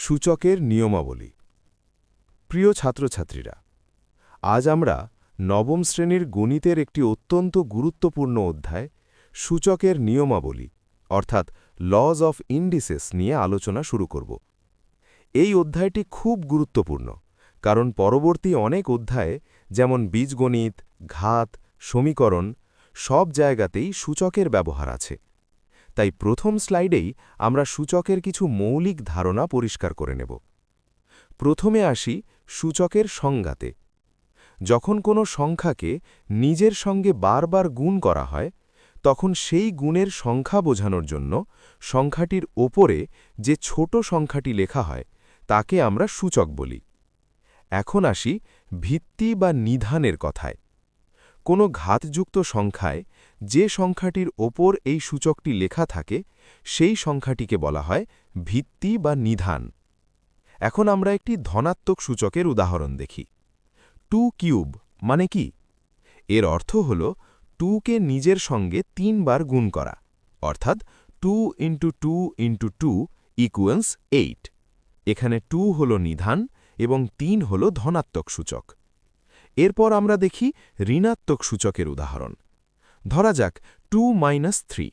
সূচকের নিয়মাবলী। প্রিয় ছাত্রছাত্রীরা, আজ আমরা নবম শ্রেণীর গণিতের একটি অত্যন্ত গুরুত্বপূর্ণ অধ্যায় সূচকের নিয়মাবলী অর্থাৎ লজ অফ ইন্ডিসেস নিয়ে আলোচনা শুরু করব। এই অধ্যায়টি খুব গুরুত্বপূর্ণ, কারণ পরবর্তী অনেক অধ্যায়ে যেমন বীজগণিত, ঘাত, সমীকরণ সব জায়গাতেই সূচকের ব্যবহার আছে। তাই প্রথম স্লাইডেই আমরা সূচকের কিছু মৌলিক ধারণা পরিষ্কার করে নেব। প্রথমে আসি সূচকের সংজ্ঞাতে। যখন কোনো সংখ্যাকে নিজের সঙ্গে বারবার গুণ করা হয়, তখন সেই গুণের সংখ্যা বোঝানোর জন্য সংখ্যাটির ওপরে যে ছোট সংখ্যাটি লেখা হয় তাকে আমরা সূচক বলি। এখন আসি ভিত্তি বা নিধানের কথায়। কোনো ঘাতযুক্ত সংখ্যায় যে সংখ্যাটির ওপর এই সূচকটি লেখা থাকে সেই সংখ্যাটিকে বলা হয় ভিত্তি বা নিধান। এখন আমরা একটি ধনাত্মক সূচকের উদাহরণ দেখি। 2 কিউব মানে কি? এর অর্থ হল 2 কে নিজের সঙ্গে 3 বার গুণ করা, অর্থাৎ 2 ইন্টু 2 ইন্টু 2 ইকুয়ালস 8। এখানে 2 হল নিধান এবং 3 হল ধনাত্মক সূচক। এরপর আমরা দেখি ঋণাত্মক সূচকের উদাহরণ। ধরা যাক 2 মাইনাস 3।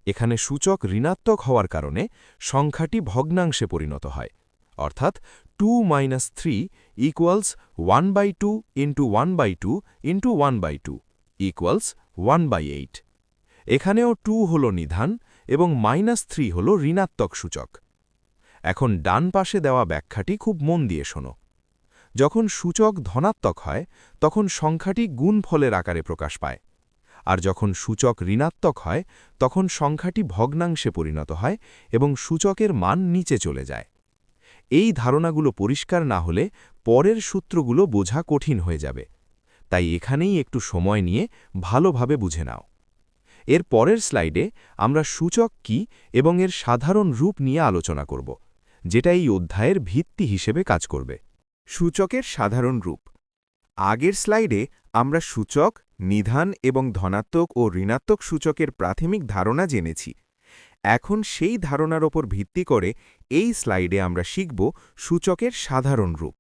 এখানে সূচক ঋণাত্মক হওয়ার কারণে সংখ্যাটি ভগ্নাংশে পরিণত হয়, অর্থাৎ 2 minus 3 equals 1/2 into 1/2 into 1/2 equals 1/8। এখানেও 2 হল নিধান এবং -3 হল ঋণাত্মক সূচক। এখন ডান পাশে দেওয়া ব্যাখ্যাটি খুব মন দিয়ে শোনো। যখন সূচক ধনাত্মক হয় তখন সংখ্যাটি গুণফলের আকারে প্রকাশ পায়, আর যখন সূচক ঋণাত্মক হয় তখন সংখ্যাটি ভগ্নাংশে পরিণত হয় এবং সূচকের মান নিচে চলে যায়। এই ধারণাগুলো পরিষ্কার না হলে পরের সূত্রগুলো বোঝা কঠিন হয়ে যাবে, তাই এখানেই একটু সময় নিয়ে ভালোভাবে বুঝে নাও। এর পরের স্লাইডে আমরা সূচক কি এবং এর সাধারণ রূপ নিয়ে আলোচনা করব, যেটা এই অধ্যায়ের ভিত্তি হিসেবে কাজ করবে। সূচকের সাধারণ রূপ। আগের স্লাইডে আমরা সূচক, নিধান এবং ধনাত্মক ও ঋণাত্মক সূচকের প্রাথমিক ধারণা জেনেছি। এখন সেই ধারণার ওপর ভিত্তি করে এই স্লাইডে আমরা শিখব সূচকের সাধারণ রূপ।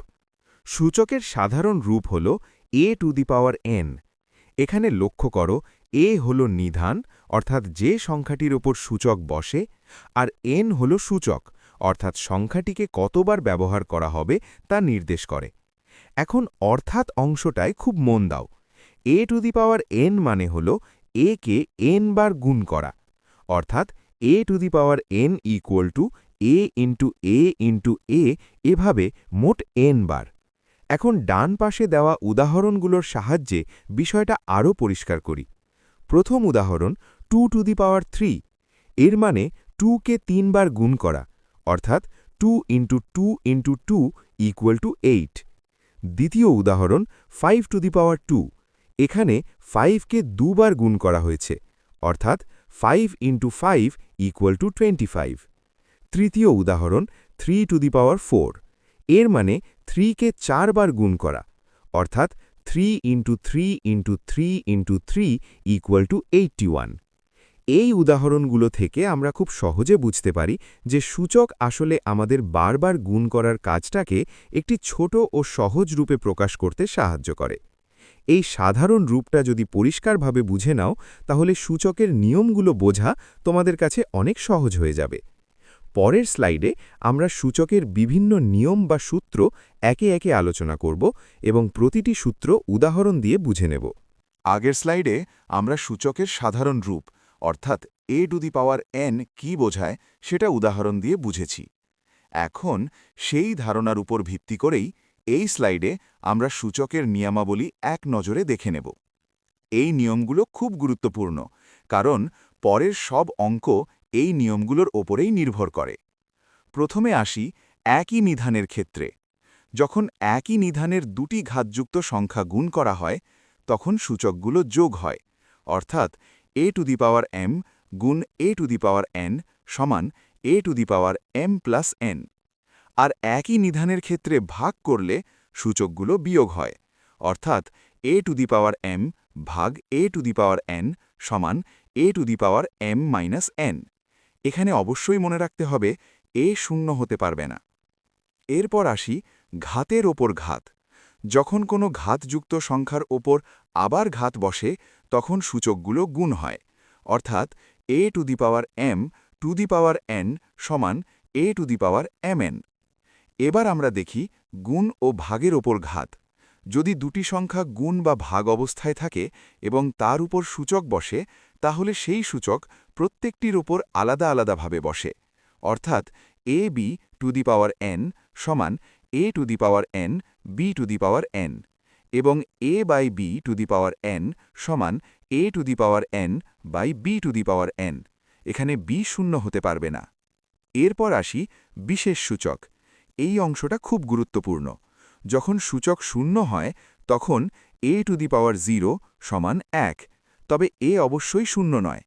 সূচকের সাধারণ রূপ হল a⁴n। এখানে লক্ষ্য করো, a হল নিধান অর্থাৎ যে সংখ্যাটির ওপর সূচক বসে, আর n হল সূচক অর্থাৎ সংখ্যাটিকে কতবার ব্যবহার করা হবে তা নির্দেশ করে। এখন অর্থাৎ অংশটায় খুব মন দাও। a⁴n মানে হল a কে n বার গুণ করা, অর্থাৎ a⁴n equal to a into a into a, এভাবে মোট n বার। এখন ডান পাশে দেওয়া উদাহরণগুলোর সাহায্যে বিষয়টা আরও পরিষ্কার করি। প্রথম উদাহরণ 2⁵। এর মানে 2 কে 3 বার গুণ করা, অর্থাৎ 2 ইন্টু 2 ইন্টু 2 ইকুয়াল টু 8। দ্বিতীয় উদাহরণ 5⁵। এখানে 5 কে 2 বার গুণ করা হয়েছে, অর্থাৎ 5 ইন্টু 5 ইকুয়াল টু 25। তৃতীয় উদাহরণ 3⁴। এর মানে 3 কে 4 বার গুণ করা, অর্থাৎ 3 into 3 into 3 into 3 equal to 81। এই উদাহরণগুলো থেকে আমরা খুব সহজে বুঝতে পারি যে সূচক আসলে আমাদের বারবার গুণ করার কাজটাকে একটি ছোট ও সহজ রূপে প্রকাশ করতে সাহায্য করে। এই সাধারণ রূপটা যদি পরিষ্কারভাবে বুঝে নাও, তাহলে সূচকের নিয়মগুলো বোঝা তোমাদের কাছে অনেক সহজ হয়ে যাবে। পরের স্লাইডে আমরা সূচকের বিভিন্ন নিয়ম বা সূত্র একে একে আলোচনা করব এবং প্রতিটি সূত্র উদাহরণ দিয়ে বুঝে নেব। আগের স্লাইডে আমরা সূচকের সাধারণ রূপ অর্থাৎ a⁴n কি বোঝায় সেটা উদাহরণ দিয়ে বুঝেছি। এখন সেই ধারণার উপর ভিত্তি করেই এই স্লাইডে আমরা সূচকের নিয়মাবলী এক নজরে দেখে নেব। এই নিয়মগুলো খুব গুরুত্বপূর্ণ, কারণ পরের সব অঙ্ক এই নিয়মগুলোর ওপরেই নির্ভর করে। প্রথমে আসি একই নিধানের ক্ষেত্রে। যখন একই নিধানের দুটি ঘাতযুক্ত সংখ্যা গুণ করা হয় তখন সূচকগুলো যোগ হয়, অর্থাৎ a⁴m গুণ a⁴n সমান a⁴m+n। আর একই নিধানের ক্ষেত্রে ভাগ করলে সূচকগুলো বিয়োগ হয়, অর্থাৎ a⁴m ভাগ a⁴n সমান a⁴m-n। এখানে অবশ্যই মনে রাখতে হবে a শূন্য হতে পারবে না। এরপর আসি ঘাতের ওপর ঘাত। যখন কোনো ঘাতযুক্ত সংখ্যার ওপর আবার ঘাত বসে তখন সূচকগুলো গুণ হয়, অর্থাৎ a to the power m two the power n সমান a to the power mn। এবার আমরা দেখি গুণ ও ভাগের ওপর ঘাত। যদি দুটি সংখ্যা গুণ বা ভাগ অবস্থায় থাকে এবং তার উপর সূচক বসে, তাহলে সেই সূচক প্রত্যেকটির ওপর আলাদা আলাদাভাবে বসে, অর্থাৎ ab to the power n সমান a to the power n b to the power n, এবং a by b to the power n সমান a to the power n by b to the power n। এখানে b শূন্য হতে পারবে না। এরপর আসি বিশেষ সূচক। এই অংশটা খুব গুরুত্বপূর্ণ। যখন সূচক শূন্য হয় তখন a টু দি পাওয়ার 0 সমান 1, তবে a অবশ্যই শূন্য নয়।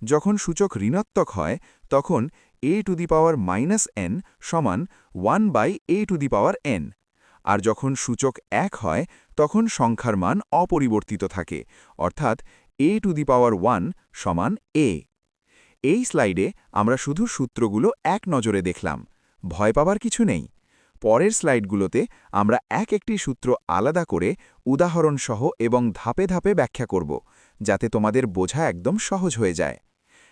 যখন সূচক ঋণাত্মক হয় তখন a to the power -n সমান 1 by a to the power n, আর যখন সূচক 1 হয় তখন সংখ্যার মান অপরিবর্তিত থাকে, অর্থাৎ a টু দি পাওয়ার 1 সমান a। এই স্লাইডে আমরা শুধু সূত্রগুলো এক নজরে দেখলাম, ভয় পাবার কিছু নেই। পরের স্লাইডগুলোতে আমরা একটি সূত্র আলাদা করে উদাহরণসহ এবং ধাপে ধাপে ব্যাখ্যা করব, যাতে তোমাদের বোঝা একদম সহজ হয়ে যায়।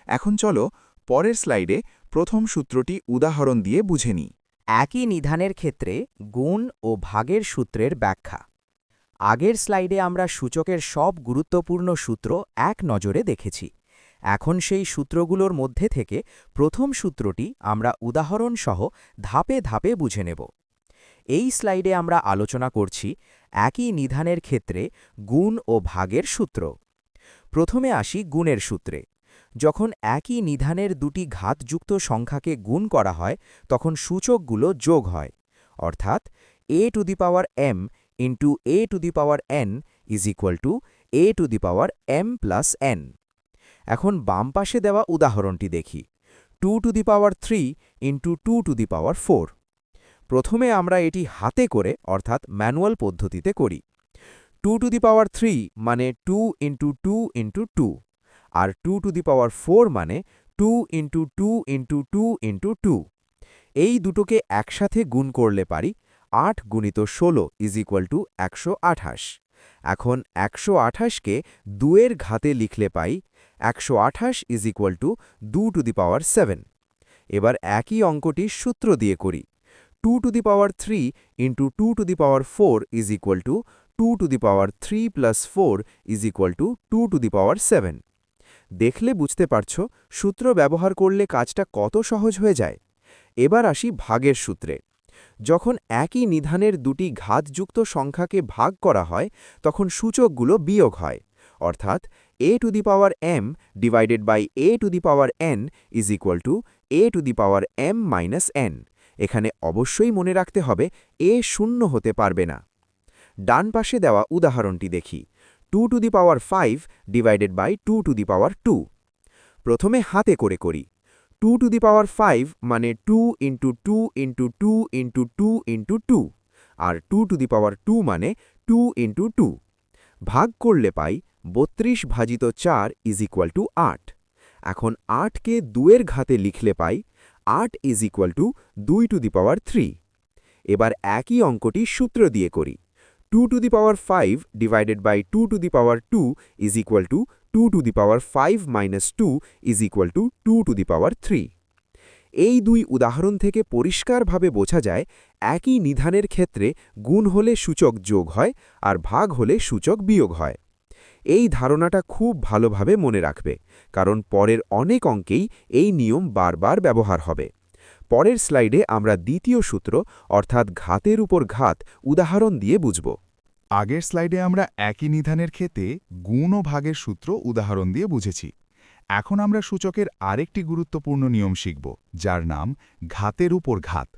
এখন চলো পরের স্লাইডে প্রথম সূত্রটি উদাহরণ দিয়ে বুঝে নিই। একই নিধানের ক্ষেত্রে গুণ ও ভাগের সূত্রের ব্যাখ্যা। আগের স্লাইডে আমরা সূচকের সব গুরুত্বপূর্ণ সূত্র এক নজরে দেখেছি। এখন সেই সূত্রগুলোর মধ্যে থেকে প্রথম সূত্রটি আমরা উদাহরণসহ ধাপে ধাপে বুঝে নেব। এই স্লাইডে আমরা আলোচনা করছি একই নিধানের ক্ষেত্রে গুণ ও ভাগের সূত্র। প্রথমে আসি গুণের সূত্রে। যখন একই নিধানের দুটি ঘাতযুক্ত সংখ্যাকে গুণ করা হয় তখন সূচকগুলো যোগ হয়, অর্থাৎ a to the power m into a to the power n is equal to a to the power m plus n। এখন বাম পাশে দেওয়া উদাহরণটি দেখি, 2 to the power 3 into 2 to the power 4। প্রথমে আমরা এটি হাতে করে অর্থাৎ ম্যানুয়াল পদ্ধতিতে করি। 2 টু দি পাওয়ার 3 মানে 2 ইন্টু 2 ইন্টু 2, আর 2 টু দি পাওয়ার 4 মানে 2 ইন্টু 2 ইন্টু 2 ইন্টু 2। এই দুটোকে একসাথে গুণ করলে পারি 8 গুণিত 16 ইজ ইকুয়াল টু 128। এখন 128কে 2 এর ঘাতে লিখলে পাই 128 is equal to 2 to the power 7। এবার একই অঙ্কটি সূত্র দিয়ে করি। 2 to the power 3 into 2 to the power 4 is equal to 2 to the power 3 plus 4 is equal to 2 to the power 7। দেখলে বুঝতে পারছো সূত্র ব্যবহার করলে কাজটা কত সহজ হয়ে যায়। এবার আসি ভাগের সূত্রে। যখন একই নিধানের দুটি ঘাতযুক্ত সংখ্যাকে ভাগ করা হয় তখন সূচকগুলো বিয়োগ হয়, অর্থাৎ a to the power m divided by a to the power n is equal to a to the power m minus n। এখানে অবশ্যই মনে রাখতে হবে a শূন্য হতে পারবে না। ডান পাশে দেওয়া উদাহরণটি দেখি, 2 to the power 5 divided by 2 to the power 2। প্রথমে হাতে করে করি। 2 টু দি পাওয়ার 5 মানে 2 ইন্টু 2 ইন্টু 2 ইন্টু 2 ইন্টু 2, আর 2 টু দি পাওয়ার 2 মানে 2 ইন্টু 2। ভাগ করলে পাই 32 ভাজিত 4 ইজ ইকুয়াল টু 8। এখন 8কে 2 এর ঘাতে লিখলে পাই 8 is equal to 2 to the power 3। এবার একই অঙ্কটি সূত্র দিয়ে করি। 2 to the power 5 divided by 2 to the power 2 is equal to 2 to the power 5 minus 2 is equal to 2 to the power 3। এই দুই উদাহরণ থেকে পরিষ্কারভাবে বোঝা যায় একই নিধানের ক্ষেত্রে গুণ হলে সূচক যোগ হয় আর ভাগ হলে সূচক বিয়োগ হয়। এই ধারণাটা খুব ভালোভাবে মনে রাখবে, কারণ পরের অনেক অঙ্কেই এই নিয়ম বারবার ব্যবহার হবে। পরের স্লাইডে আমরা দ্বিতীয় সূত্র অর্থাৎ ঘাতের উপর ঘাত উদাহরণ দিয়ে বুঝব। আগের স্লাইডে আমরা একই নিধানের ক্ষেত্রে গুণ ও ভাগের সূত্র উদাহরণ দিয়ে বুঝেছি। এখন আমরা সূচকের আরেকটি গুরুত্বপূর্ণ নিয়ম শিখব, যার নাম ঘাতের উপর ঘাত।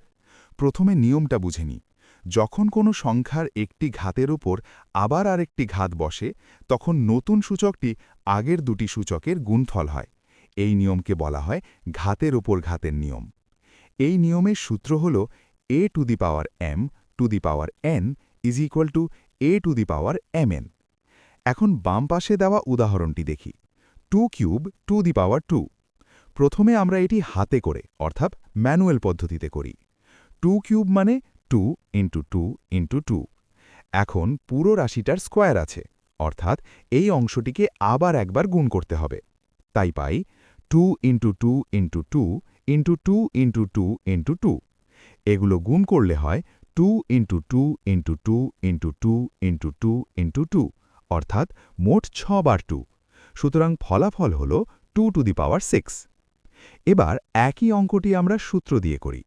প্রথমে নিয়মটা বুঝে নিই। যখন কোনো সংখ্যার একটি ঘাতের উপর আবার আরেকটি ঘাত বসে তখন নতুন সূচকটি আগের দুটি সূচকের গুণফল হয়। এই নিয়মকে বলা হয় ঘাতের উপর ঘাতের নিয়ম। এই নিয়মের সূত্র হল a to the power m two the power n is equal to a to the power mn। এখন বাম পাশে দেওয়া উদাহরণটি দেখি, 2 কিউব টু দি পাওয়ার 2। প্রথমে আমরা এটি হাতে করে অর্থাৎ ম্যানুয়াল পদ্ধতিতে করি। 2 কিউব মানে 2 ইন্টু 2 ইন্টু 2। এখন পুরো রাশিটার স্কোয়ার আছে, অর্থাৎ এই অংশটিকে আবার একবার গুণ করতে হবে। তাই পাই 2 into 2 into 2 into 2 into 2 into 2। এগুলো গুণ করলে হয় 2 into 2 into 2 into 2 into 2 into 2, অর্থাৎ মোট 6 বার 2। সুতরাং ফলাফল হল 2 টু দি পাওয়ার 6। এবার একই অঙ্কটি আমরা সূত্র দিয়ে করি।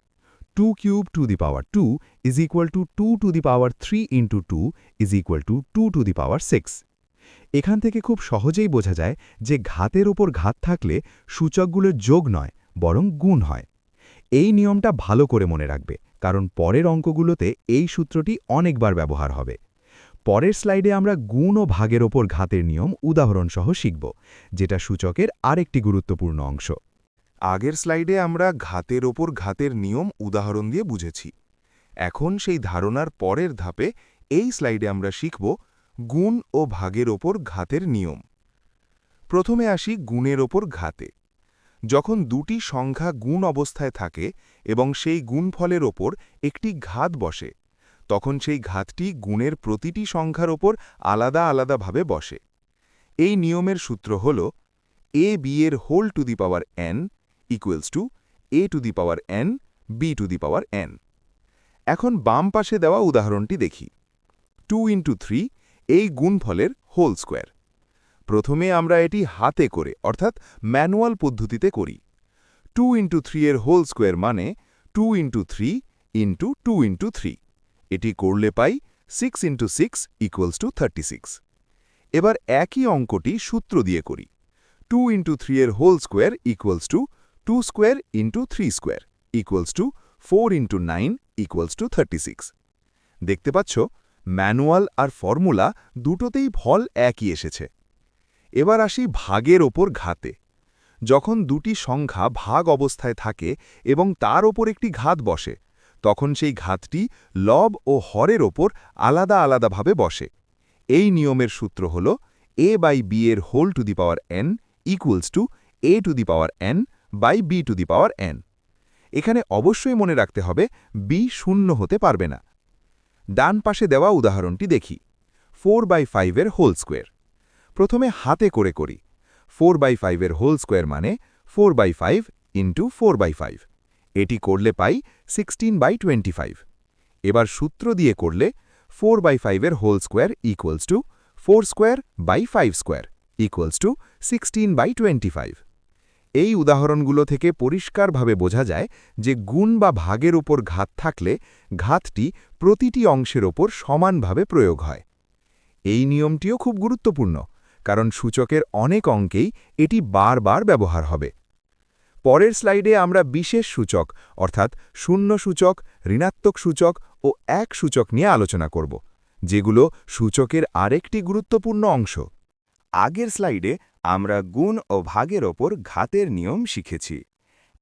2 cube to the power 2 is equal to 2 to the power 3 into 2 is equal to 2 to the power 6। এখান থেকে খুব সহজেই বোঝা যায় যে ঘাতের ওপর ঘাত থাকলে সূচকগুলোর যোগ নয়, বরং গুণ হয়। এই নিয়মটা ভালো করে মনে রাখবে, কারণ পরের অঙ্কগুলোতে এই সূত্রটি অনেকবার ব্যবহার হবে। পরের স্লাইডে আমরা গুণ ও ভাগের ওপর ঘাতের নিয়ম উদাহরণসহ শিখব, যেটা সূচকের আরেকটি গুরুত্বপূর্ণ অংশ। আগের স্লাইডে আমরা ঘাতের ওপর ঘাতের নিয়ম উদাহরণ দিয়ে বুঝেছি। এখন সেই ধারণার পরের ধাপে এই স্লাইডে আমরা শিখব গুণ ও ভাগের ওপর ঘাতের নিয়ম। প্রথমে আসি গুণের ওপর ঘাতে। যখন দুটি সংখ্যা গুণ অবস্থায় থাকে এবং সেই গুণফলের ওপর একটি ঘাত বসে, তখন সেই ঘাতটি গুণের প্রতিটি সংখ্যার ওপর আলাদা আলাদাভাবে বসে। এই নিয়মের সূত্র হল a b এর whole to the power n equals to a to the power n b to the power n। এখন বাম পাশে দেওয়া উদাহরণটি দেখি। 2 ইন্টু 3 এই গুণফলের হোল স্কোয়ার। প্রথমে আমরা এটি হাতে করে অর্থাৎ ম্যানুয়াল পদ্ধতিতে করি। 2 ইন্টু 3 এর হোল স্কোয়ার মানে 2 ইন্টু 3 ইন্টু 2 ইন্টু 3। এটি করলে পাই 6 ইন্টু 6 ইকুয়ালস টু 36। এবার একই অঙ্কটি সূত্র দিয়ে করি। 2 ইন্টু 3 এর whole square equals to 2 square into 3 square equals to 4 into 9 equals to 36। দেখতে পাচ্ছ, ম্যানুয়াল আর ফর্মুলা দুটোতেই ফল একই এসেছে। এবার আসি ভাগের ওপর ঘাতে। যখন দুটি সংখ্যা ভাগ অবস্থায় থাকে এবং তার ওপর একটি ঘাত বসে, তখন সেই ঘাতটি লব ও হরের ওপর আলাদা আলাদাভাবে বসে। এই নিয়মের সূত্র হল a বাই b এর whole to the power n equals to a to the power n by b to the power n। এখানে অবশ্যই মনে রাখতে হবে b শূন্য হতে পারবে না। ডান পাশে দেওয়া উদাহরণটি দেখি। 4/5 এর হোল স্কোয়ার। প্রথমে হাতে করে করি। 4/5 এর হোল স্কোয়ার মানে 4/5 ইন্টু 4/5। এটি করলে পাই 16/25। এবার সূত্র দিয়ে করলে 4/5 এর whole square equals to 4 square by 5 square equals to 16/25। এই উদাহরণগুলো থেকে পরিষ্কারভাবে বোঝা যায় যে গুণ বা ভাগের উপর ঘাত থাকলে ঘাতটি প্রতিটি অংশের ওপর সমানভাবে প্রয়োগ হয়। এই নিয়মটিও খুব গুরুত্বপূর্ণ, কারণ সূচকের অনেক অঙ্কেই এটি বারবার ব্যবহার হবে। পরের স্লাইডে আমরা বিশেষ সূচক অর্থাৎ শূন্য সূচক, ঋণাত্মক সূচক ও এক সূচক নিয়ে আলোচনা করব, যেগুলো সূচকের আরেকটি গুরুত্বপূর্ণ অংশ। আগের স্লাইডে আমরা গুণ ও ভাগের ওপর ঘাতের নিয়ম শিখেছি।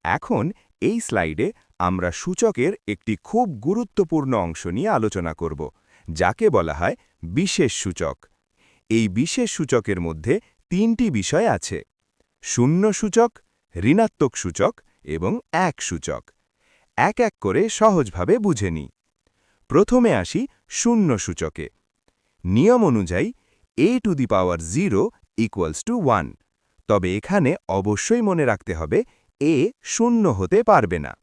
এখন এই স্লাইডে আমরা সূচকের একটি খুব গুরুত্বপূর্ণ অংশ নিয়ে আলোচনা করব, যাকে বলা হয় বিশেষ সূচক। এই বিশেষ সূচকের মধ্যে তিনটি বিষয় আছে: শূন্য সূচক, ঋণাত্মক সূচক এবং এক সূচক। এক এক করে সহজভাবে বুঝে নিই। প্রথমে আসি শূন্য সূচকে। নিয়ম অনুযায়ী a to the power 0 equals to 1। তবে এখানে অবশ্যই মনে রাখতে হবে a শূন্য হতে পারবে না।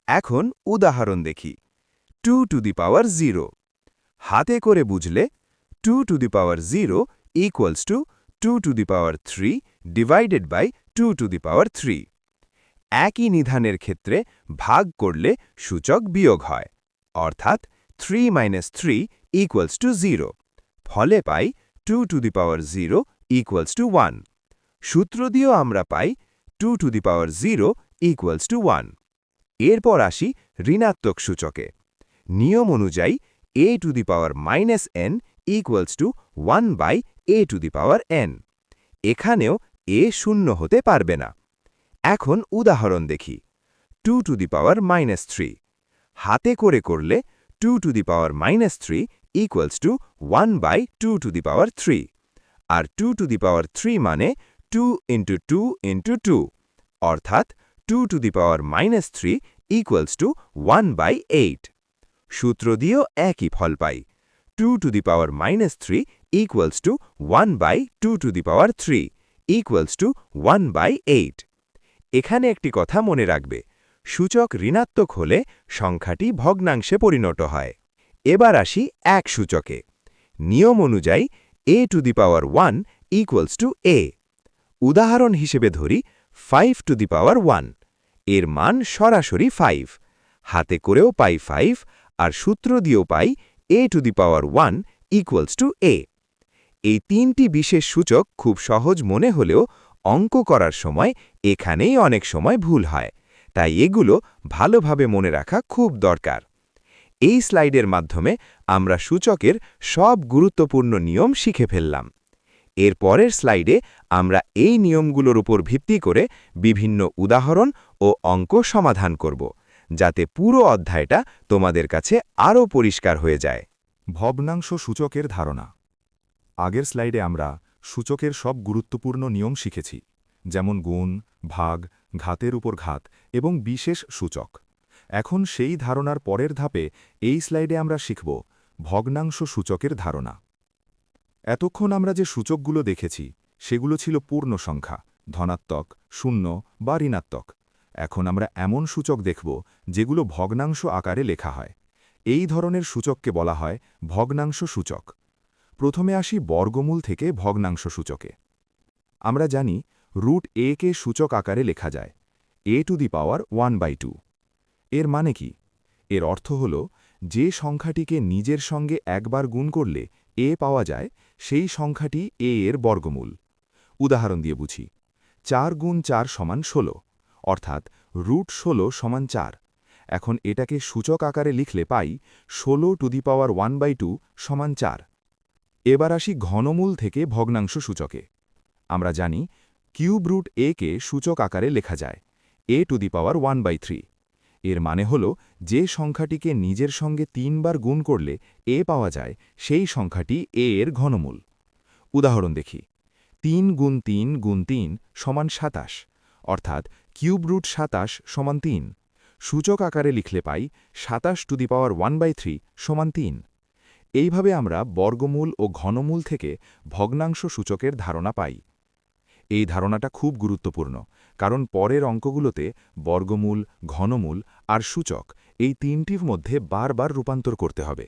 এখন উদাহরণ দেখি। 2 টু দি পাওয়ার 0। হাতে করে বুঝলে 2 to the power 0 equals to 2 to the power 3 divided by 2 to the power 3। একই নিধানের ক্ষেত্রে ভাগ করলে সূচক বিয়োগ হয়, অর্থাৎ 3 মাইনাস 3 ইকুয়ালস টু 0। ফলে পাই 2 to the power 0 equals to 1। সূত্র দিয়েও আমরা পাই 2 to the power 0 equals to 1। এরপর আসি ঋণাত্মক সূচকে। নিয়ম অনুযায়ী a to the power minus n equals to 1 by a to the power n। এখানেও a শূন্য হতে পারবে না। এখন উদাহরণ দেখি। 2 টু দি পাওয়ার মাইনাস 3। হাতে করে করলে 2 to the power minus 3 equals to 1 by 2 to the power 3। আর 2 টু দি পাওয়ার 3 মানে 2 ইন্টু 2 ইন্টু 2, অর্থাৎ 2 to the power minus 3 equals to 1/8। সূত্র দিয়েও একই ফল পাই। 2⁻³ ইকুয়ালস টু 1/2⁻³ ইকুয়ালস টু 1/8। এখানে একটি কথা মনে রাখবে, সূচক ঋণাত্মক হলে সংখ্যাটি ভগ্নাংশে পরিণত হয়। এবার আসি এক সূচকে। নিয়ম অনুযায়ী a⁴ ইকুয়ালস টু a। উদাহরণ হিসেবে ধরি 5⁴, এর মান সরাসরি 5, হাতে করেও পাই 5, আর সূত্র দিয়েও পাই a⁴ ইকুয়ালস টু a। এই তিনটি বিশেষ সূচক খুব সহজ মনে হলেও অঙ্ক করার সময় এখানেই অনেক সময় ভুল হয়, তাই এগুলো ভালোভাবে মনে রাখা খুব দরকার। এই স্লাইডের মাধ্যমে আমরা সূচকের সব গুরুত্বপূর্ণ নিয়ম শিখে ফেললাম। এর পরের স্লাইডে আমরা এই নিয়মগুলোর উপর ভিত্তি করে বিভিন্ন উদাহরণ ও অঙ্ক সমাধান করব, যাতে পুরো অধ্যায়টা তোমাদের কাছে আরও পরিষ্কার হয়ে যায়। ভগ্নাংশ সূচকের ধারণা। আগের স্লাইডে আমরা সূচকের সব গুরুত্বপূর্ণ নিয়ম শিখেছি, যেমন গুণ, ভাগ, ঘাতের উপর ঘাত এবং বিশেষ সূচক। এখন সেই ধারণার পরের ধাপে এই স্লাইডে আমরা শিখব ভগ্নাংশ সূচকের ধারণা। এতক্ষণ আমরা যে সূচকগুলো দেখেছি সেগুলো ছিল পূর্ণ সংখ্যা, ধনাত্মক, শূন্য বা ঋণাত্মক। এখন আমরা এমন সূচক দেখব যেগুলো ভগ্নাংশ আকারে লেখা হয়। এই ধরনের সূচককে বলা হয় ভগ্নাংশ সূচক। প্রথমে আসি বর্গমূল থেকে ভগ্নাংশ সূচকে। আমরা জানি √a কে সূচক আকারে লেখা যায় a⁴1/2। এর মানে কি? এর অর্থ হল যে সংখ্যাটিকে নিজের সঙ্গে একবার গুণ করলে a পাওয়া যায়, সেই সংখ্যাটি a এর বর্গমূল। উদাহরণ দিয়ে বুঝি। 4 গুণ 4 সমান 16, অর্থাৎ √16 সমান 4। এখন এটাকে সূচক আকারে লিখলে পাই 16⁻1/2 সমান 4। এবার আসি ঘনমূল থেকে ভগ্নাংশ সূচকে। আমরা জানি কিউব√a কে সূচক আকারে লেখা যায় a⁴1/3। এর মানে হল যে সংখ্যাটিকে নিজের সঙ্গে 3 বার গুণ করলে a পাওয়া যায়, সেই সংখ্যাটি a এর ঘনমূল। উদাহরণ দেখি। 3 গুণ 3 গুণ 3 সমান 27, অর্থাৎ কিউব√27 সমান 3। সূচক আকারে লিখলে পাই 27⁻1/3 সমান 3। এইভাবে আমরা বর্গমূল ও ঘনমূল থেকে ভগ্নাংশ সূচকের ধারণা পাই। এই ধারণাটা খুব গুরুত্বপূর্ণ, কারণ পরের অঙ্কগুলোতে বর্গমূল, ঘনমূল আর সূচক এই তিনটির মধ্যে বারবার রূপান্তর করতে হবে।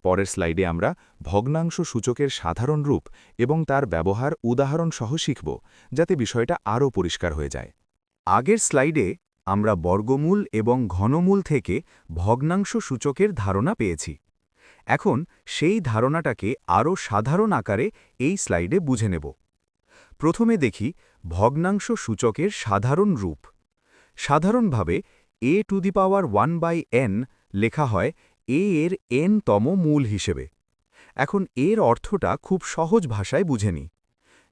পরের স্লাইডে আমরা ভগ্নাংশ সূচকের সাধারণ রূপ এবং তার ব্যবহার উদাহরণ সহ শিখব, যাতে বিষয়টা আরও পরিষ্কার হয়ে যায়। আগের স্লাইডে আমরা বর্গমূল এবং ঘনমূল থেকে ভগ্নাংশ সূচকের ধারণা পেয়েছি। এখন সেই ধারণাটাকে আরও সাধারণ আকারে এই স্লাইডে বুঝে নেব। প্রথমে দেখি ভগ্নাংশ সূচকের সাধারণ রূপ। সাধারণভাবে a⁴1/n লেখা হয় a এর n-তম মূল হিসেবে। এখন এর অর্থটা খুব সহজ ভাষায় বুঝে নিই।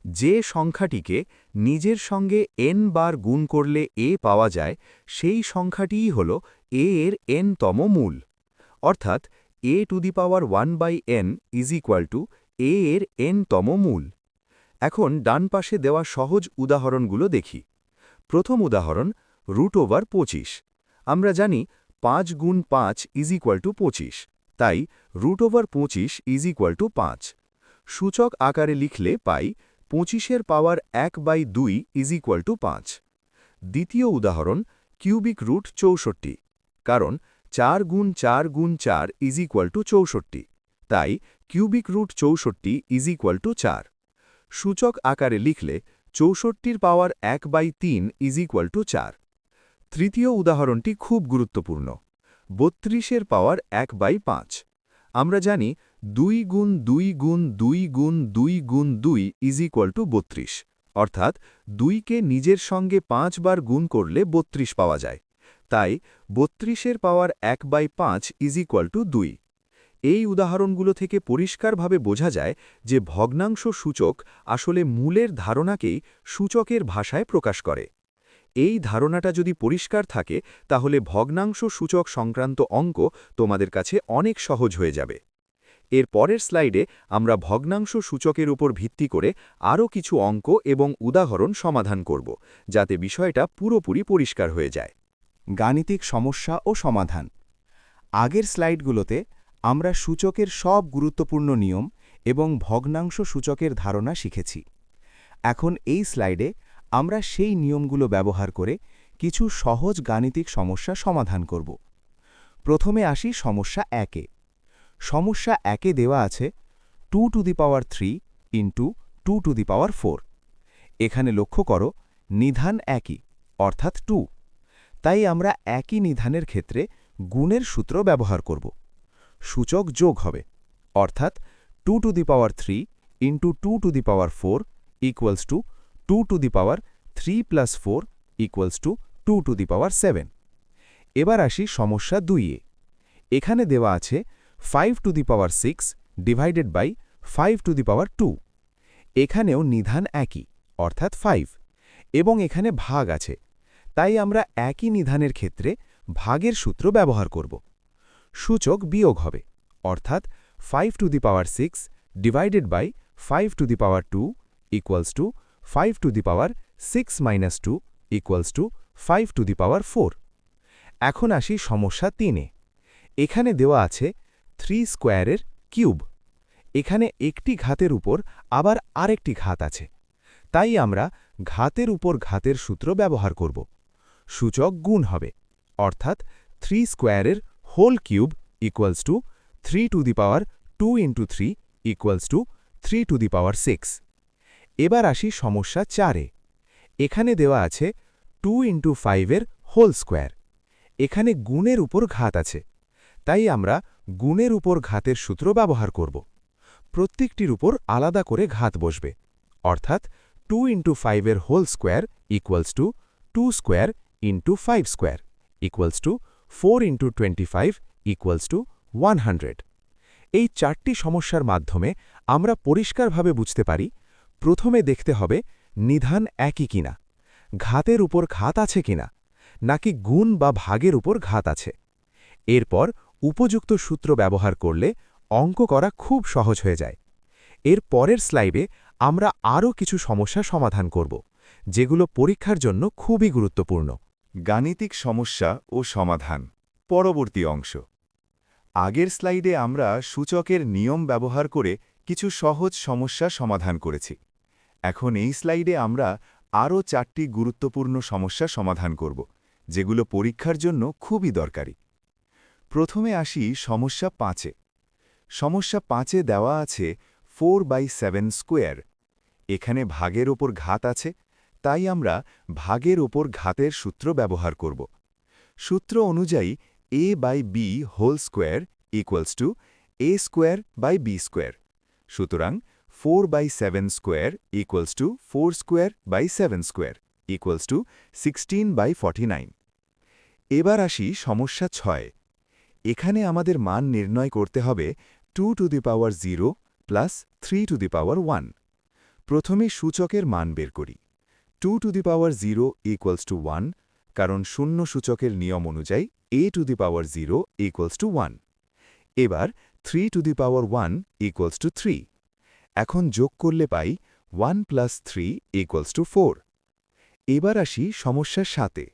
যে সংখ্যাটিকে নিজের সঙ্গে n বার গুণ করলে a পাওয়া যায়, সেই সংখ্যাটিই হল a এর n-তম মূল, অর্থাৎ a⁴1/n = a এর n-তম মূল। এখন ডান পাশে দেওয়া সহজ উদাহরণগুলো দেখি। প্রথম উদাহরণ √25। আমরা জানি 5 গুণ 5 = 25, তাই √25 = 5। সূচক আকারে লিখলে পাই 25-এর পাওয়ার 1/2 = 5। দ্বিতীয় উদাহরণ কিউবিক রুট 64, কারণ 4 গুণ 4 গুণ 4 = 64, তাই কিউবিক রুট 64 = 4। সূচক আকারে লিখলে 64-র পাওয়ার 1/3 = 4। তৃতীয় উদাহরণটি খুব গুরুত্বপূর্ণ। 32-এর পাওয়ার 1/5। আমরা জানি 2 গুণ 2 গুণ 2 গুণ 2 গুণ 2 = 32, অর্থাৎ 2কে নিজের সঙ্গে 5 বার গুণ করলে 32 পাওয়া যায়, তাই 32-এর পাওয়ার 1/5 = 2। এই উদাহরণগুলো থেকে পরিষ্কারভাবে বোঝা যায় যে ভগ্নাংশ সূচক আসলে মূলের ধারণাকেই সূচকের ভাষায় প্রকাশ করে। এই ধারণাটা যদি পরিষ্কার থাকে, তাহলে ভগ্নাংশ সূচক সংক্রান্ত অঙ্ক তোমাদের কাছে অনেক সহজ হয়ে যাবে। এর পরের স্লাইডে আমরা ভগ্নাংশ সূচকের উপর ভিত্তি করে আরও কিছু অঙ্ক এবং উদাহরণ সমাধান করব, যাতে বিষয়টা পুরোপুরি পরিষ্কার হয়ে যায়। গাণিতিক সমস্যা ও সমাধান। আগের স্লাইডগুলোতে আমরা সূচকের সব গুরুত্বপূর্ণ নিয়ম এবং ভগ্নাংশ সূচকের ধারণা শিখেছি। এখন এই স্লাইডে আমরা সেই নিয়মগুলো ব্যবহার করে কিছু সহজ গাণিতিক সমস্যা সমাধান করব। প্রথমে আসি সমস্যা 1-এ। সমস্যা 1-এ দেওয়া আছে 2 to the power 3 into 2 to the power 4। এখানে লক্ষ্য করো নিধান একই, অর্থাৎ 2। তাই আমরা একই নিধানের ক্ষেত্রে গুণের সূত্র ব্যবহার করব। সূচক যোগ হবে, অর্থাৎ 2 to the power 3 into 2 to the power 4 equals to 2 to the power 3 plus 4 equals to 2 to the power 7। এবার আসি সমস্যা 2-এ। এখানে দেওয়া আছে 5 to the power 6 divided by 5 to the power 2। এখানেও নিধান একই, অর্থাৎ 5, এবং এখানে ভাগ আছে, তাই আমরা একই নিধানের ক্ষেত্রে ভাগের সূত্র ব্যবহার করব। সূচক বিয়োগ হবে, অর্থাৎ 5 to the power 6 divided by 5 to the power 2 equals to 5 to the power 6 minus 2 equals to 5 to the power 4। এখন আসি সমস্যা 3-এ। এখানে দেওয়া আছে 3 স্কোয়ারের কিউব। এখানে একটি ঘাতের উপর আবার আরেকটি ঘাত আছে, তাই আমরা ঘাতের উপর ঘাতের সূত্র ব্যবহার করব। সূচক গুণ হবে, অর্থাৎ 3 স্কোয়ারের whole cube equals to 3 to the power 2 into 3 equals to 3 to the power 6। এবার আসি সমস্যা 4-এ। এখানে দেওয়া আছে 2 ইন্টু 5-এর হোল স্কোয়ার। এখানে গুণের উপর ঘাত আছে, তাই আমরা গুণের উপর ঘাতের সূত্র ব্যবহার করব। প্রত্যেকটির উপর আলাদা করে ঘাত বসবে, অর্থাৎ 2 ইন্টু 5-এর whole square equals to 2 square into 5 square equals to 4 into 25 equals to 100। এই 4টি সমস্যার মাধ্যমে আমরা পরিষ্কারভাবে বুঝতে পারি, প্রথমে দেখতে হবে নিধান একই কিনা, ঘাতের উপর ঘাত আছে কিনা, নাকি গুণ বা ভাগের উপর ঘাত আছে। এরপর উপযুক্ত সূত্র ব্যবহার করলে অঙ্ক করা খুব সহজ হয়ে যায়। এর পরের স্লাইডে আমরা আরও কিছু সমস্যা সমাধান করব, যেগুলো পরীক্ষার জন্য খুবই গুরুত্বপূর্ণ। গাণিতিক সমস্যা ও সমাধান পরবর্তী অংশ। আগের স্লাইডে আমরা সূচকের নিয়ম ব্যবহার করে কিছু সহজ সমস্যা সমাধান করেছি। এখন এই স্লাইডে আমরা আরও 4টি গুরুত্বপূর্ণ সমস্যা সমাধান করব, যেগুলো পরীক্ষার জন্য খুবই দরকারি। প্রথমে আসি সমস্যা 5-এ। সমস্যা 5-এ দেওয়া আছে 4/7 স্কোয়ার। এখানে ভাগের ওপর ঘাত আছে, তাই আমরা ভাগের ওপর ঘাতের সূত্র ব্যবহার করব। সূত্র অনুযায়ী a/b whole square equals to a square by b square. সুতরাং 4/7 square equals to 4 square by 7 square equals to 16/49। এবার আসি সমস্যা 6। এখানে আমাদের মান নির্ণয় করতে হবে 2 to the power 0 plus 3 to the power 1। প্রথমে সূচকের মান বের করি। 2 to the power 0 equals to 1, কারণ শূন্য সূচকের নিয়ম অনুযায়ী a to the power 0 equals to 1। এবার 3 to the power 1 equals to 3। এখন যোগ করলে পাই 1 প্লাস 3 ইকুয়ালস টু 4। এবার আসি সমস্যা 7-এ।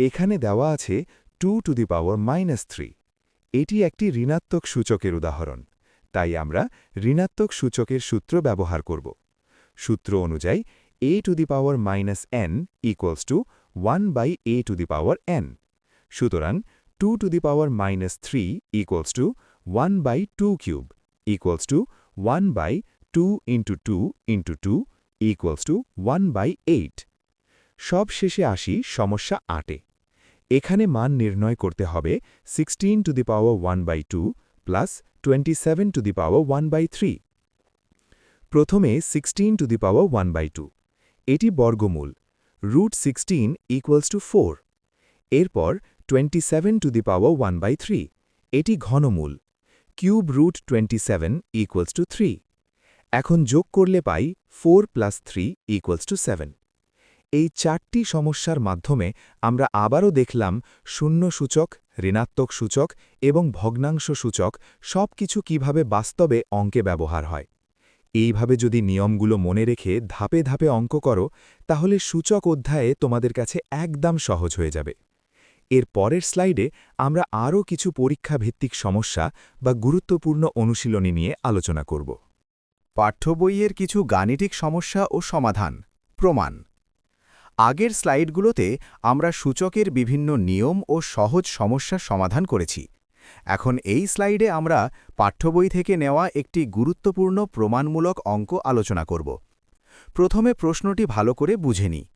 এখানে দেওয়া আছে 2 টু দি পাওয়ার -3। এটি একটি ঋণাত্মক সূচকের উদাহরণ, তাই আমরা ঋণাত্মক সূচকের সূত্র ব্যবহার করব। সূত্র অনুযায়ী a to the power -n equals two 1/a two the power n। সুতরাং 2 to the power -3 equals two 1/2 cube equals two 1/2 into 2 into 2 equals to 1/8। সব শেষে আসি সমস্যা 8-এ। এখানে মান নির্ণয় করতে হবে 16 to the power 1/2 plus 27 to the power 1/3। প্রথমে 16 টু দি পাওয়ার 1/2, এটি বর্গমূল, √16 ইকুয়ালস টু 4। এরপর 27 টু দি পাওয়ার 1/3, এটি ঘনমূল, কিউব √27 ইকুয়ালস টু 3। এখন যোগ করলে পাই 4 প্লাস 3 ইকুয়ালস টু 7। এই 4টি সমস্যার মাধ্যমে আমরা আবারও দেখলাম শূন্য সূচক, ঋণাত্মক সূচক এবং ভগ্নাংশ সূচক সবকিছু কিভাবে বাস্তবে অঙ্কে ব্যবহার হয়। এইভাবে যদি নিয়মগুলো মনে রেখে ধাপে ধাপে অঙ্ক করো, তাহলে সূচক অধ্যায়ে তোমাদের কাছে একদম সহজ হয়ে যাবে। এর পরের স্লাইডে আমরা আরও কিছু পরীক্ষাভিত্তিক সমস্যা বা গুরুত্বপূর্ণ অনুশীলনী নিয়ে আলোচনা করব। পাঠ্য বইয়ের কিছু গাণিতিক সমস্যা ও সমাধান প্রমাণ। আগের স্লাইডগুলোতে আমরা সূচকের বিভিন্ন নিয়ম ও সহজ সমস্যার সমাধান করেছি। এখন এই স্লাইডে আমরা পাঠ্য বই থেকে নেওয়া একটি গুরুত্বপূর্ণ প্রমাণমূলক অঙ্ক আলোচনা করব। প্রথমে প্রশ্নটি ভালো করে বুঝে নিই।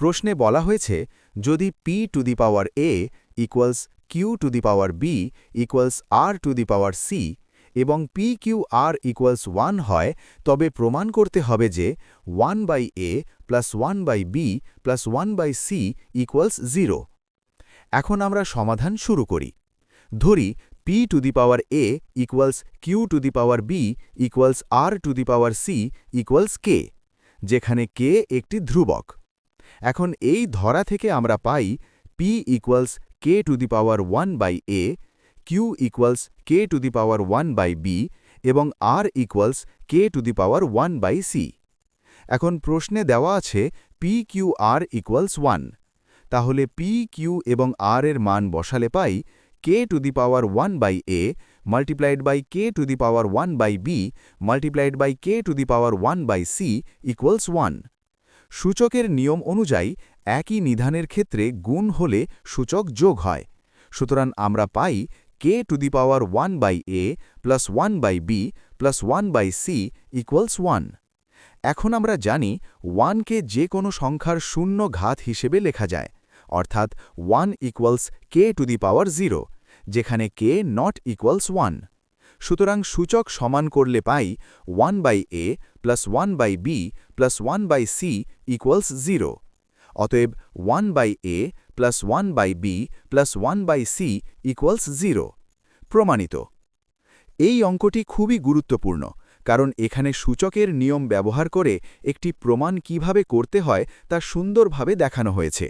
প্রশ্নে বলা হয়েছে, যদি p⁴a equals q⁴b equals r⁴c এবং pqr ইকুয়ালস 1 হয়, তবে প্রমাণ করতে হবে যে 1/a plus 1/b plus 1/c equals 0। এখন আমরা সমাধান শুরু করি। ধরি p⁴a equals q⁴b equals r⁴c equals k, যেখানে k একটি ধ্রুবক। এখন এই ধরা থেকে আমরা পাই p equals k⁴1/a, q equals k⁴1/b এবং r ইকুয়ালস k⁴1/c। এখন প্রশ্নে দেওয়া আছে pqr ইকুয়ালস 1। তাহলে p, q এবং r এর মান বসালে পাই k⁴1/a multiplied by k⁴1/b multiplied by k⁴1/c equals 1। সূচকের নিয়ম অনুযায়ী একই নিধানের ক্ষেত্রে গুণ হলে সূচক যোগ হয়। সুতরাং আমরা পাই k⁴1/a plus 1/b plus 1/c equals 1। এখন আমরা জানি 1কে যে কোনো সংখ্যার শূন্য ঘাত হিসেবে লেখা যায়, অর্থাৎ 1 ইকুয়ালস k⁴0, যেখানে k নট ইকুয়ালস 1। সুতরাং সূচক সমান করলে পাই 1/a plus 1/b plus 1/c equals 0। অতএব 1/a plus 1/b plus 1/c equals 0। প্রমাণিত। এই অঙ্কটি খুবই গুরুত্বপূর্ণ, কারণ এখানে সূচকের নিয়ম ব্যবহার করে একটি প্রমাণ কিভাবে করতে হয় তা সুন্দরভাবে দেখানো হয়েছে।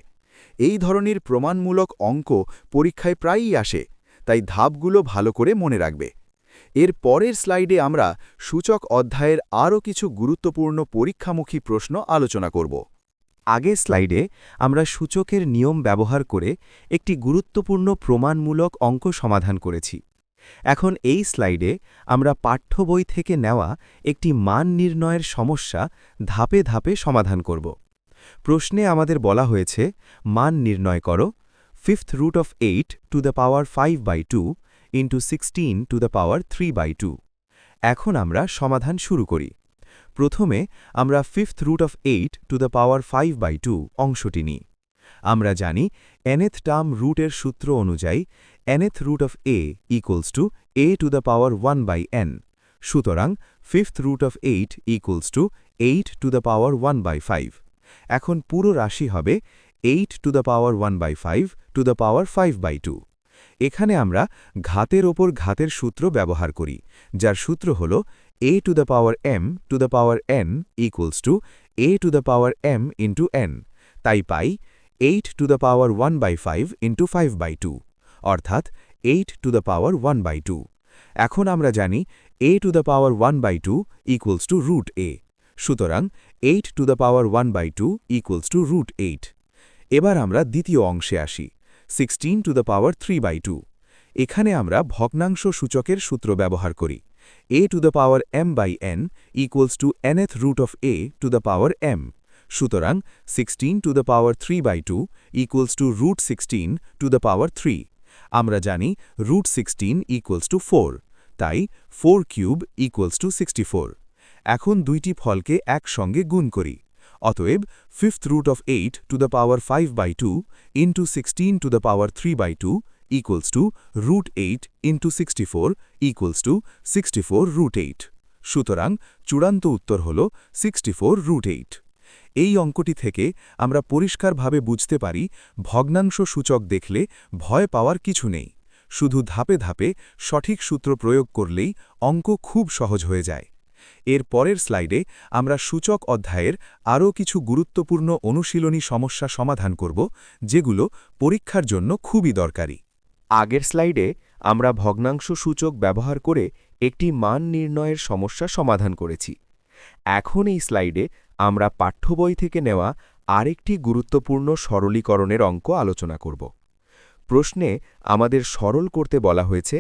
এই ধরনের প্রমাণমূলক অঙ্ক পরীক্ষায় প্রায়ই আসে, তাই ধাপগুলো ভালো করে মনে রাখবে। এর পরের স্লাইডে আমরা সূচক অধ্যায়ের আরও কিছু গুরুত্বপূর্ণ পরীক্ষামুখী প্রশ্ন আলোচনা করব। আগের স্লাইডে আমরা সূচকের নিয়ম ব্যবহার করে একটি গুরুত্বপূর্ণ প্রমাণমূলক অঙ্ক সমাধান করেছি। এখন এই স্লাইডে আমরা পাঠ্য বই থেকে নেওয়া একটি মান নির্ণয়ের সমস্যা ধাপে ধাপে সমাধান করব। প্রশ্নে আমাদের বলা হয়েছে, মান নির্ণয় করো 5th root of 8 to the power 5/2 into 16 to the power 3/2। এখন আমরা সমাধান শুরু করি। প্রথমে আমরা 5th root of 8 to the power 5/2 অংশটি নিই। আমরা জানি nth টার্ম রুটের সূত্র অনুযায়ী nth root of a equals to a to the power 1/n। সুতরাং 5th root of 8 equals to 8 to the power 1/5। এখন পুরো রাশি হবে 8 to the power 1/5 to the power 5/2। এখানে আমরা ঘাতের ওপর ঘাতের সূত্র ব্যবহার করি, যার সূত্র হল a to the power m to the power n equals to a to the power m into n। তাই পাই 8 to the power 1/5 into 5/2, অর্থাৎ 8 to the power 1/2। এখন আমরা জানি a to the power 1/2 equals to root a। সুতরাং 8 to the power 1/2 equals to root 8। এবার আমরা দ্বিতীয় অংশে আসি, 16 to the power 3/2। এখানে আমরা ভগ্নাংশ সূচকের সূত্র ব্যবহার করি, a to the power m/n equals to nth root of a to the power m। সুতরাং 16 to the power 3/2 equals to root 16 to the power 3। আমরা জানি root 16 equals to 4, তাই 4 কিউব equals to 64। এখন দুইটি ফলকে একসঙ্গে গুণ করি। অতএব 5th root of 8 to the power 5/2 into 16 to the power 3/2 equals to root 8 into 64 equals to 64 root 8। সুতরাং চূড়ান্ত উত্তর হল 64 root 8। এই অঙ্কটি থেকে আমরা পরিষ্কারভাবে বুঝতে পারি, ভগ্নাংশ সূচক দেখলে ভয় পাওয়ার কিছু নেই। শুধু ধাপে ধাপে সঠিক সূত্র প্রয়োগ করলেই অঙ্ক খুব সহজ হয়ে যায়। এর পরের স্লাইডে আমরা সূচক অধ্যায়ের আরও কিছু গুরুত্বপূর্ণ অনুশীলনী সমস্যা সমাধান করব, যেগুলো পরীক্ষার জন্য খুবই দরকারি। আগের স্লাইডে আমরা ভগ্নাংশ সূচক ব্যবহার করে একটি মান নির্ণয়ের সমস্যা সমাধান করেছি। এখন এই স্লাইডে আমরা পাঠ্য বই থেকে নেওয়া আরেকটি গুরুত্বপূর্ণ সরলীকরণের অঙ্ক আলোচনা করব। প্রশ্নে আমাদের সরল করতে বলা হয়েছে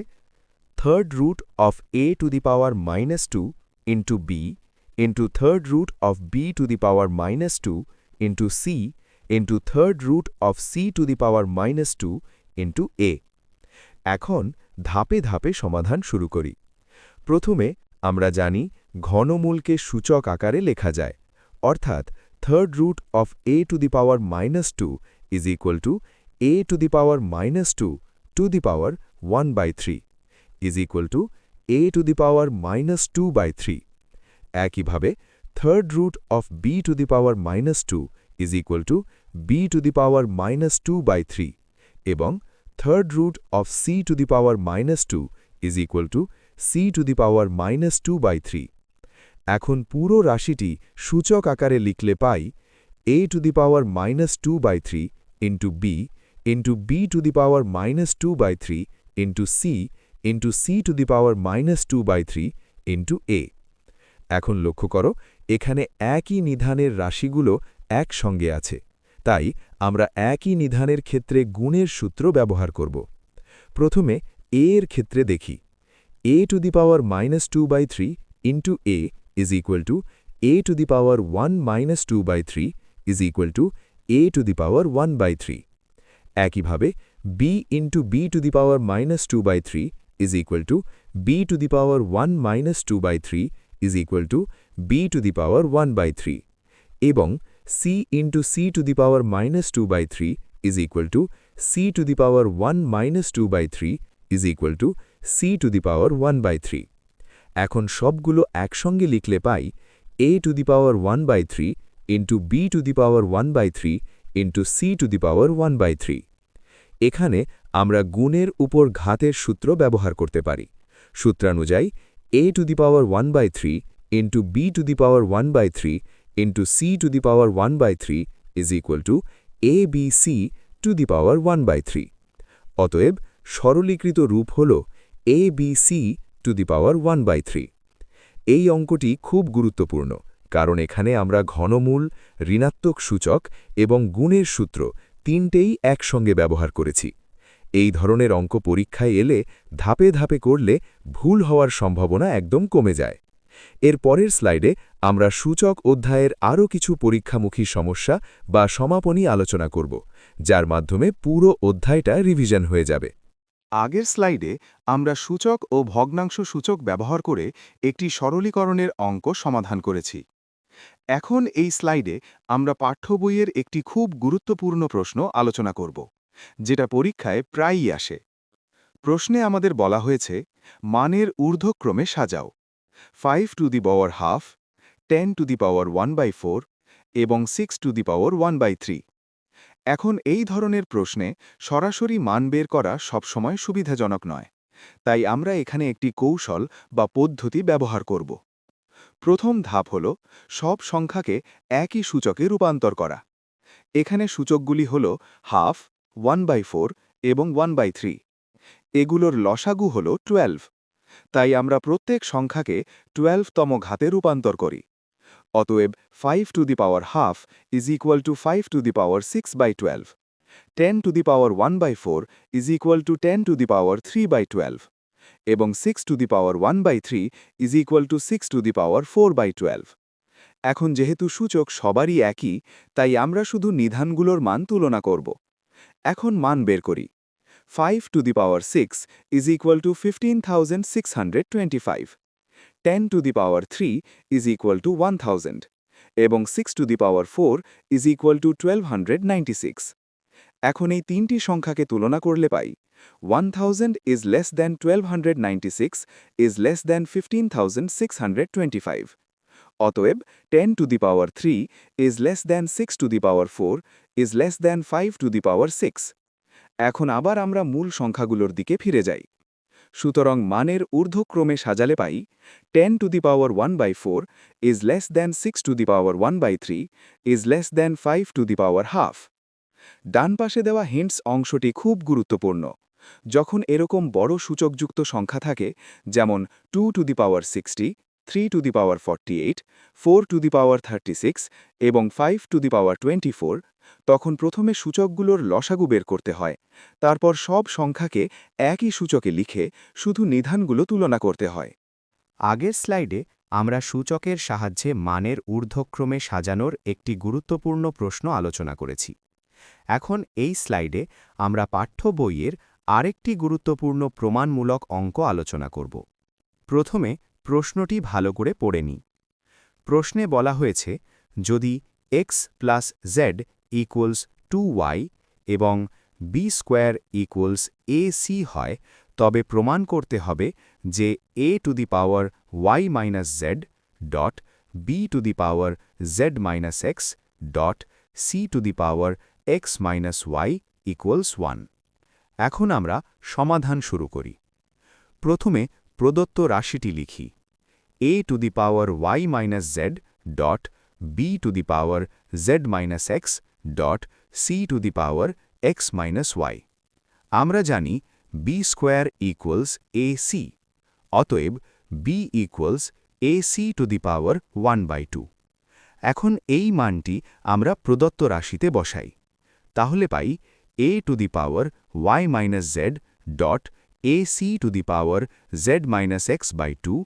third root of a to the power -2 into b into third root of b to the power -2 into c into third root of c to the power -2 into a। এখন ধাপে ধাপে সমাধান শুরু করি। প্রথমে আমরা জানি ঘনমূলকে সূচক আকারে লেখা যায়, অর্থাৎ third root of a to the power -2 is equal to a to the power -2 to the power 1/3 is equal to a to the power -2/3। একইভাবে third root of b to the power -2 is equal to b to the power -2/3 এবং third root of c to the power -2 is equal to c to the power -2/3। এখন পুরো রাশিটি সূচক আকারে লিখলে পাই a to the power -2/3 into b to the power -2/3 into c to the power -2/3 into a। এখন লক্ষ্য করো, এখানে একই নিধানের রাশিগুলো একসঙ্গে আছে, তাই আমরা একই নিধানের ক্ষেত্রে গুণের সূত্র ব্যবহার করব। প্রথমে a এর ক্ষেত্রে দেখি, a to the power -2/3 into a is equal to a to the power 1-2/3 is equal to a to the power 1/3। একইভাবে b into b to the power -2/3 is equal to b to the power 1-2/3 is equal to b to the power 1/3 এবং c into c to the power -2/3 is equal to c to the power 1-2/3 is equal to c to the power 1/3। এখন সবগুলো একসঙ্গে লিখলে পাই a to the power 1/3 into b to the power 1/3 into c to the power 1/3। এখানে আমরা গুণের উপর ঘাতের সূত্র ব্যবহার করতে পারি। সূত্রানুযায়ী a to the power 1/3 into b to the power 1/3 into c to the power 1/3 is equal to abc to the power 1/3। অতএব সরলীকৃত রূপ হল abc টু দি পাওয়ার 1/3। এই অঙ্কটি খুব গুরুত্বপূর্ণ, কারণ এখানে আমরা ঘনমূল, ঋণাত্মক সূচক এবং গুণের সূত্র তিনটেই একসঙ্গে ব্যবহার করেছি। এই ধরনের অঙ্ক পরীক্ষায় এলে ধাপে ধাপে করলে ভুল হওয়ার সম্ভাবনা একদম কমে যায়। এর পরের স্লাইডে আমরা সূচক অধ্যায়ের আরও কিছু পরীক্ষামুখী সমস্যা বা সমাপনী আলোচনা করব, যার মাধ্যমে পুরো অধ্যায়টা রিভিশন হয়ে যাবে। আগের স্লাইডে আমরা সূচক ও ভগ্নাংশ সূচক ব্যবহার করে একটি সরলীকরণের অঙ্ক সমাধান করেছি। এখন এই স্লাইডে আমরা পাঠ্য বইয়ের একটি খুব গুরুত্বপূর্ণ প্রশ্ন আলোচনা করব, যেটা পরীক্ষায় প্রায়ই আসে। প্রশ্নে আমাদের বলা হয়েছে মানের ঊর্ধ্বক্রমে সাজাও 5 to the power half, 10 to the power 1/4 এবং 6 টু দি পাওয়ার 1/3। এখন এই ধরনের প্রশ্নে সরাসরি মান বের করা সবসময় সুবিধাজনক নয়, তাই আমরা এখানে একটি কৌশল বা পদ্ধতি ব্যবহার করব। প্রথম ধাপ হল সব সংখ্যাকে একই সূচকে রূপান্তর করা। এখানে সূচকগুলি হল হাফ, 1/4 এবং 1/3। এগুলোর লসাগু হল 12, তাই আমরা প্রত্যেক সংখ্যাকে 12তম ঘাতে রূপান্তর করি। অতএব 5 to the power half is equal to 5 to the power 6/12, 10 to the power 1/4 is equal to 10 to the power 3/12 এবং 6 to the power 1/3 is equal to 6 to the power 4/12। এখন যেহেতু সূচক সবারই একই, তাই আমরা শুধু নিধানগুলোর মান তুলনা করব। এখন মান বের করি। 5 to the power 6 is equal to 15,625, 10 to the power 3 is equal to 1000 এবং 6 to the power 4 is equal to 1296। এখন এই তিনটি সংখ্যাকে তুলনা করলে পাই 1000 is less than 1296 is less than 15,625। অতএব 10 to the power 3 is less than 6 to the power 4 is less than 5 to the power 6। এখন আবার আমরা মূল সংখ্যাগুলোর দিকে ফিরে যাই। সুতরাং মানের ঊর্ধ্বক্রমে সাজালে পাই 10 to the power 1/4 is less than 6 to the power 1/3 is less than 5 to the power half. ডান পাশে দেওয়া হিন্টস অংশটি খুব গুরুত্বপূর্ণ। যখন এরকম বড় সূচকযুক্ত সংখ্যা থাকে, যেমন 2 to the power 60, 3 to the power 48, 4 to the power 36 এবং 5 টু দি পাওয়ার 24, তখন প্রথমে সূচকগুলোর লসাগু বের করতে হয়। তারপর সব সংখ্যাকে একই সূচকে লিখে শুধু নিধানগুলো তুলনা করতে হয়। আগের স্লাইডে আমরা সূচকের সাহায্যে মানের ঊর্ধ্বক্রমে সাজানোর একটি গুরুত্বপূর্ণ প্রশ্ন আলোচনা করেছি। এখন এই স্লাইডে আমরা পাঠ্য বইয়ের আরেকটি গুরুত্বপূর্ণ প্রমাণমূলক অঙ্ক আলোচনা করব। প্রথমে প্রশ্নটি ভালো করে পড়ে নিই। প্রশ্নে বলা হয়েছে, যদি x plus Z equals 2y এবং b স্কোয়ার ইকুয়ালস ac হয়, তবে প্রমাণ করতে হবে যে a to the power y minus Z dot b to the power z minus x dot c to the power x minus y equals 1। এখন আমরা সমাধান শুরু করি। প্রথমে প্রদত্ত রাশিটি লিখি। a to the power y minus Z dot b to the power z minus x dot c to the power x minus y। আমরা জানি b স্কোয়ার ইকুয়ালস ac, অতএব b equals ac to the power 1/2। এখন এই মানটি আমরা প্রদত্ত রাশিতে বসাই। তাহলে পাই a to the power y minus Z dot ac to the power z minus x/2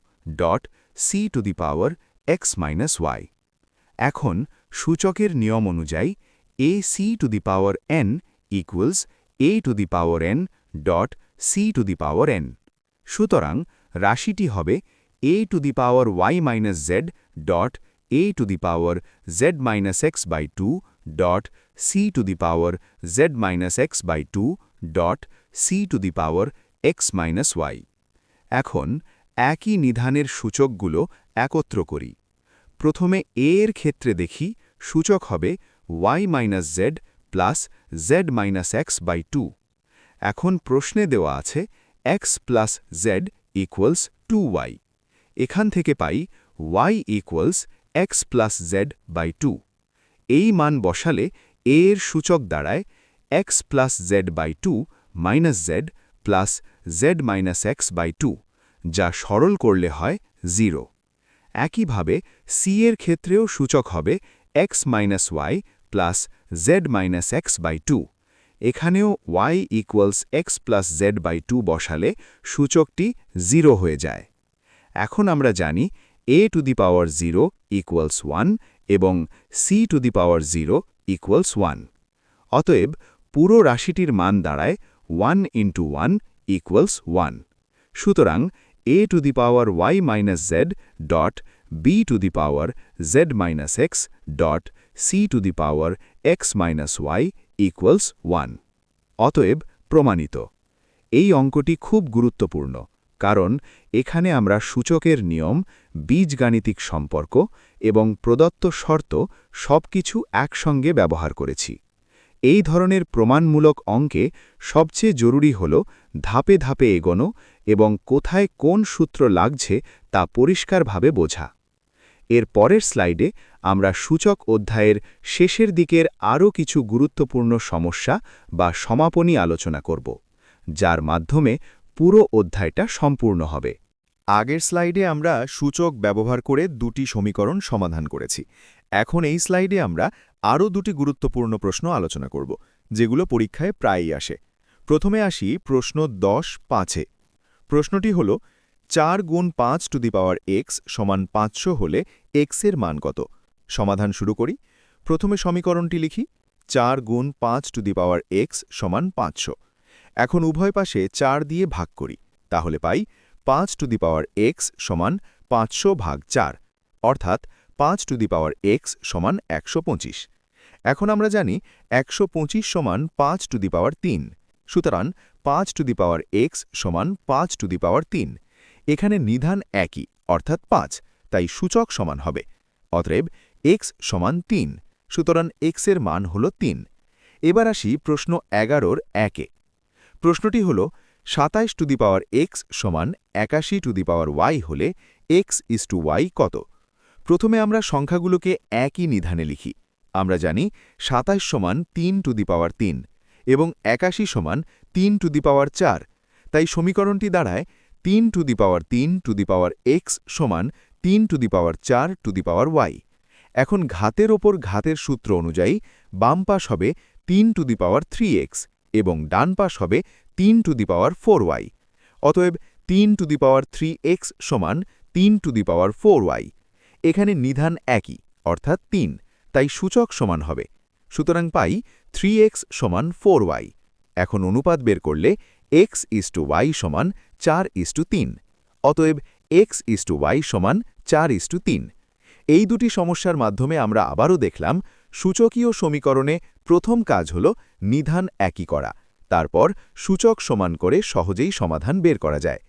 dot c to the power x minus y। এখন সূচকের নিয়ম অনুযায়ী ac to the power n equals a to the power n dot c to the power n। সুতরাং রাশিটি হবে a to the power y minus Z dot a to the power z minus x/2 dot c to the power z minus x/2 dot c to the power x minus y। এখন একই নিধানের সূচকগুলো একত্র করি। প্রথমে a এর ক্ষেত্রে দেখি সূচক হবে y minus Z plus z minus x/2। এখন প্রশ্নে দেওয়া আছে x plus z equals 2y। এখান থেকে পাই y equals x plus z/2। এই মান বসালে a এর সূচক দাঁড়ায় x plus z/2 minus z plus z minus x/2, যা সরল করলে হয় 0। একইভাবে c এর ক্ষেত্রেও সূচক হবে x minus y plus z minus x/2। এখানেও y equals x plus z/2 বসালে সূচকটি 0 হয়ে যায়। এখন আমরা জানি a to the power 0 equals 1 এবং c to the power 0 equals 1। অতএব পুরো রাশিটির মান দাঁড়ায় 1 ইন্টু 1 ইকুয়ালস 1। সুতরাং a to the power y minus z dot b to the power z minus x dot c to the power x minus y equals 1। অতএব প্রমাণিত। এই অঙ্কটি খুব গুরুত্বপূর্ণ, কারণ এখানে আমরা সূচকের নিয়ম, বীজগাণিতিক সম্পর্ক এবং প্রদত্ত শর্ত সবকিছু একসঙ্গে ব্যবহার করেছি। এই ধরনের প্রমাণমূলক অঙ্কে সবচেয়ে জরুরি হল ধাপে ধাপে এগোনো এবং কোথায় কোন সূত্র লাগছে তা পরিষ্কারভাবে বোঝা। এর পরের স্লাইডে আমরা সূচক অধ্যায়ের শেষের দিকের আরও কিছু গুরুত্বপূর্ণ সমস্যা বা সমাপনী আলোচনা করব, যার মাধ্যমে পুরো অধ্যায়টা সম্পূর্ণ হবে। আগের স্লাইডে আমরা সূচক ব্যবহার করে দুটি সমীকরণ সমাধান করেছি। এখন এই স্লাইডে আমরা আরও দুটি গুরুত্বপূর্ণ প্রশ্ন আলোচনা করব, যেগুলো পরীক্ষায় প্রায়ই আসে। প্রথমে আসি প্রশ্ন 10(5)-এ। প্রশ্নটি হল 4 গুণ 5 টু দি পাওয়ার x সমান 500 হলে x এর মান কত? সমাধান শুরু করি। প্রথমে সমীকরণটি লিখি। 4 গুণ 5 টু দি পাওয়ার x সমান 500। এখন উভয় পাশে 4 দিয়ে ভাগ করি। তাহলে পাই 5 টু দি পাওয়ার x সমান 500 ভাগ 4, অর্থাৎ 5 টু দি পাওয়ার x সমান 125। এখন আমরা জানি 125 সমান 5 টু দি পাওয়ার 3। সুতরাং 5 টু দি পাওয়ার x সমান 5 টু দি পাওয়ার 3। এখানে নিধান একই, অর্থাৎ 5, তাই সূচক সমান হবে। অতএব x সমান 3, সুতরাং x এর মান হল 3। এবার আসি প্রশ্ন 11(1)-এ। প্রশ্নটি হল 27 টু দি পাওয়ার x সমান 81 টু দি পাওয়ার y হলে x ইস টু y কত? প্রথমে আমরা সংখ্যাগুলোকে একই নিধানে লিখি। আমরা জানি 27 সমান 3 টু দি পাওয়ার 3 এবং 81 সমান 3 টু দি পাওয়ার 4, তাই সমীকরণটি দাঁড়ায় 3 to the power 3 to the power x সমান 3^4y। এখন ঘাতের ওপর ঘাতের সূত্র অনুযায়ী বাম পাশ হবে 3^3x এবং ডান পাশ হবে 3^4y। অতএব 3^3x সমান 3^4y। এখানে নিধান একই, অর্থাৎ 3, তাই সূচক সমান হবে। সুতরাং পাই 3x সমান 4y। এখন অনুপাত বের করলে x:y সমান 4:3। অতএব x:y সমান 4:3। এই দুটি সমস্যার মাধ্যমে আমরা আবারও দেখলাম সূচকীয় সমীকরণে প্রথম কাজ হল নিধান একই করা, তারপর সূচক সমান করে সহজেই সমাধান বের করা যায়।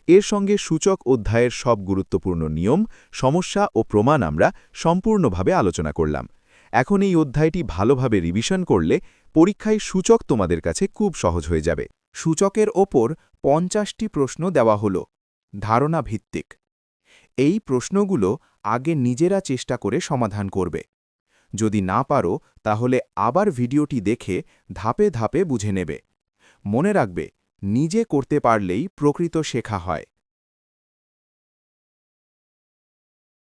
এর সঙ্গে সূচক অধ্যায়ের সব গুরুত্বপূর্ণ নিয়ম, সমস্যা ও প্রমাণ আমরা সম্পূর্ণভাবে আলোচনা করলাম। এখন এই অধ্যায়টি ভালোভাবে রিভিশন করলে পরীক্ষায় সূচক তোমাদের কাছে খুব সহজ হয়ে যাবে। সূচকের ওপর 50টি প্রশ্ন দেওয়া হল, ধারণা ভিত্তিক। এই প্রশ্নগুলো আগে নিজেরা চেষ্টা করে সমাধান করবে। যদি না পারো তাহলে আবার ভিডিওটি দেখে ধাপে ধাপে বুঝে নেবে। মনে রাখবে, নিজে করতে পারলেই প্রকৃত শেখা হয়।